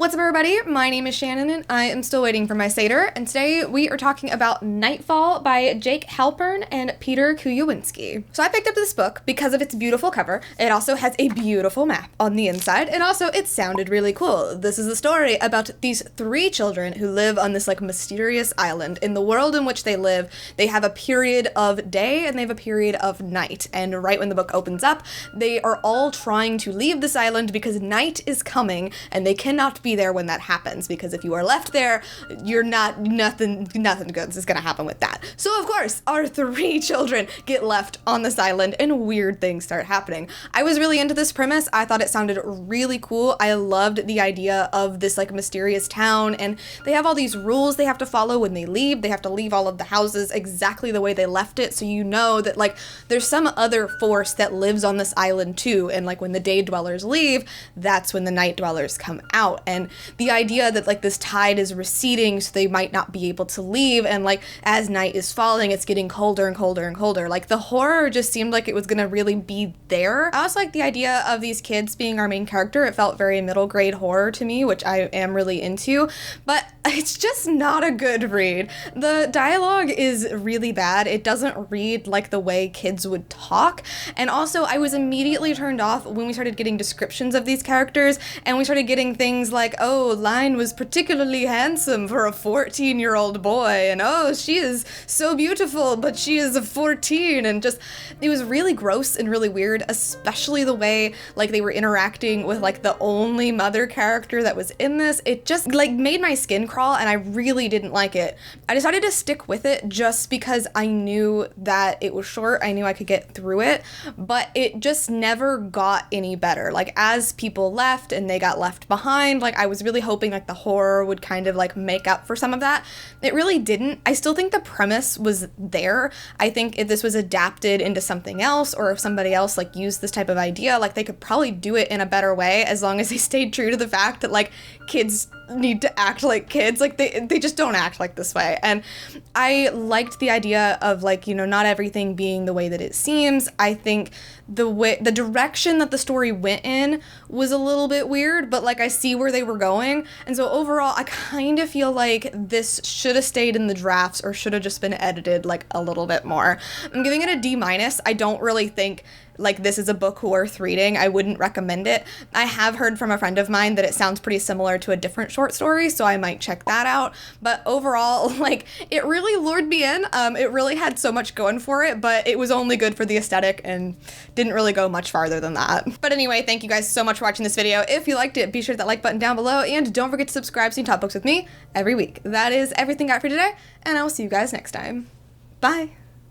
What's up, everybody? My name is Shannon, and I am still waiting for my Satyr, and today we are talking about Nightfall by Jake Halpern and Peter Kujawinski. So I picked up this book because of its beautiful cover. It also has a beautiful map on the inside, and also it sounded really cool. This is a story about these three children who live on this mysterious island. In the world in which they live, they have a period of day and they have a period of night, and right when the book opens up, they are all trying to leave this island because night is coming, and they cannot be there when that happens, because if you are left there, you're nothing good is gonna happen with that. So of course, our three children get left on this island and weird things start happening. I was really into this premise. I thought it sounded really cool. I loved the idea of this mysterious town, and they have all these rules they have to follow when they leave. They have to leave all of the houses exactly the way they left it, so you know that there's some other force that lives on this island too, and when the day dwellers leave, that's when the night dwellers come out. And the idea that this tide is receding, so they might not be able to leave, and as night is falling, it's getting colder and colder and colder. The horror just seemed like it was gonna really be there. I also like the idea of these kids being our main character. It felt very middle grade horror to me, which I am really into, but it's just not a good read. The dialogue is really bad. It doesn't read like the way kids would talk, and also I was immediately turned off when we started getting descriptions of these characters, and we started getting things like, oh, Line was particularly handsome for a 14-year-old boy, and oh, she is so beautiful, but she is a 14, and just, it was really gross and really weird, especially the way they were interacting with the only mother character that was in this. It just made my skin crawl, and I really didn't like it. I decided to stick with it just because I knew that it was short. I knew I could get through it, but it just never got any better. As people left and they got left behind, I was really hoping the horror would kind of make up for some of that. It really didn't. I still think the premise was there. I think if this was adapted into something else, or if somebody else used this type of idea, they could probably do it in a better way, as long as they stayed true to the fact that kids need to act like kids. They just don't act like this way. And I liked the idea of not everything being the way that it seems. I think the direction that the story went in was a little bit weird, but I see where they were going. And so overall, I kind of feel like this should have stayed in the drafts, or should have just been edited a little bit more. I'm giving it a D-. I don't really think this is a book worth reading. I wouldn't recommend it. I have heard from a friend of mine that it sounds pretty similar to a different short story, so I might check that out. But overall, it really lured me in. It really had so much going for it, but it was only good for the aesthetic and didn't really go much farther than that. But anyway, thank you guys so much for watching this video. If you liked it, be sure to hit that like button down below, and don't forget to subscribe so you can talk books with me every week. That is everything I got for today, and I will see you guys next time. Bye!